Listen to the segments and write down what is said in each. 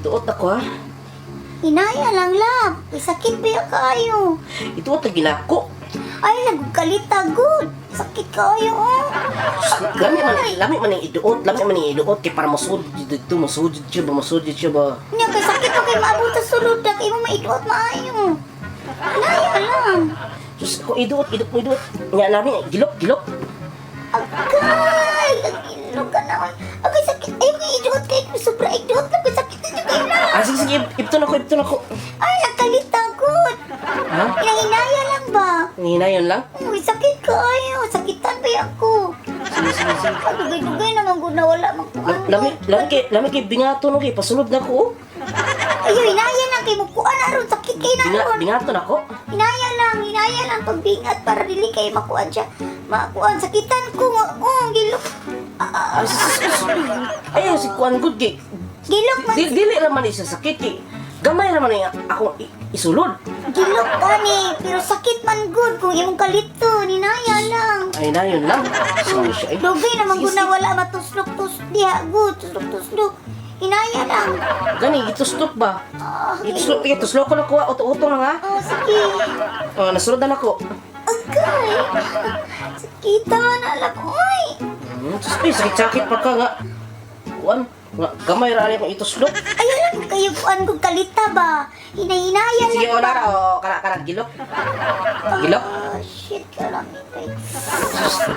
Duot ako ha. Inaya lang lab. May sakit ba kayo? Ituot na ginako. Ay, nagkalita good. Sakit kayo, oh. Lami man yung iduot. Lami man yung iduot. Kaya para masudid dito. Masudid siya ba? Nya, kay sakit pa kayo maabot sa sulod. Kaya mo maiduot maayo. Inaya lang. Diyos ko, iduot. Nga lami, gilok. Agay! Nagilog ka naman. Agay, sakit. Ayaw ko iduot kayo. Sobra iduot lang. Sakit na dyan kayo na. Sige, ipton ako. Ay, nagkalita good. Ha? Inaya lang ba? Hinayon lang? Uy, sakit kayo. Sakitan ba ako? Sige. Dugay-dugay naman good na wala magkuhan. Lami kay bingato no kay pasulod na ko. Ayaw, inaya lang kay mukuan na ron. Sakit kayo na ron. Bingato na ko. Inaya lang pagbingat para dili kayo makuan siya. Makuan, sakitan ko. Gilok. Ayaw si Kuan Good kay. Gilok man. Dili raman isa sakit kay. Gamay raman niya ako isulod. Gilok ka ni. Pero sakit man good kung imong kalito. Inaya lang. Ay na yun lang. Sorry siya. Dugay naman good na wala matuslok-tus. Diha good. Tuslok-tuslok. Inaya lang. Gani, gituslok ba? Gituslok ko na kuha. Uto-uto lang ha. Sige. Nasulod na ako. Agay. Sakitan na lang. Uy. Sakit-sakit pa ka nga. Kuan, gamay ra akong ituslok. Ayaw lang kung kayo kuan kung kalita ba. Hinahinaya lang Sige, ba. wala kana gilok. Gilok? Shit ka lang.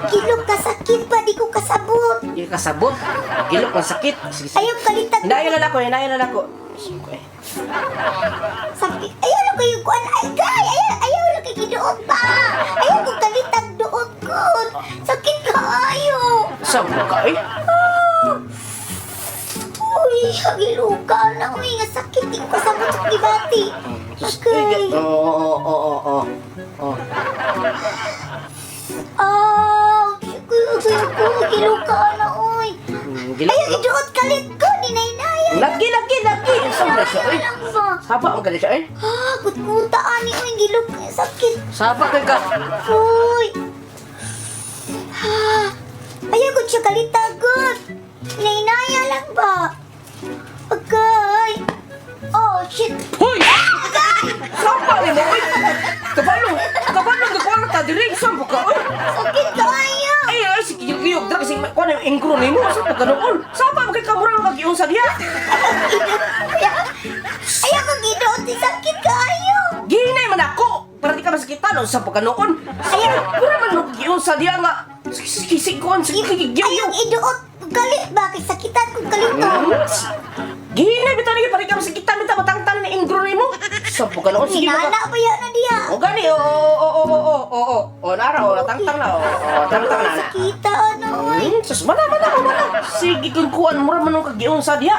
Gilok ka sakit pa. Di ko kasabot. Yung kasabot. Gilok ng sakit. Sige. Ayaw kalita. Hinayon lang ako. Sakit. Ayaw lang kayo kuan. Agay. Ayaw lang kayo giduot pa. Ayaw kung kalitag duot ko. Sakit ka ayaw. Saan mo ka eh? Uy, hagiluka na. Uy, nga sakit. Di ko kasabot sa kibati. Okay. Oo. Hagiluka na. Uy. Gilok. Ayaw, iduot kalit ko. Ninay-naya. Lagi. Saan ba siya eh? Ayaw lang ba? Saba ang gali siya eh? Kutkuta ani. Uy, gilok. Sakit. Saba kay ka. Uy. Ayaw ko siya kalitagot. Ninay-naya lang ba? Agay. Oh, shit. Hoy! Saba ni mo eh! Kabalo gagawin ta diri. Saan mo ka eh? Sakit kayo. Ay, sige, yung drag, kasi kuha na yung ingro ni mo. Saan mo ka noon? Saba mo kay kamurang mag-iyon sa diya. Ayaw ko gidoot. Sakit kayo. Gihinay man ako! Para di ka masakitan, no? Saan mo ka noon? Ayaw, pura man mag-iyon sa diya nga. Sige, Ayaw idoot. Galit ba? Kay sakitan ko kalito. Gihinay, bitaw na para di ka masakitan. Bitaw, matangtan na ingro ni mo. Saan mo ka noon? Sige, Hinana ba yan na diya? O gani, o nara, natangtang na, tangtang na. Sakita ano. Sus, mana. Sige, kung kuhan mo raman ng kagiyon sa diya.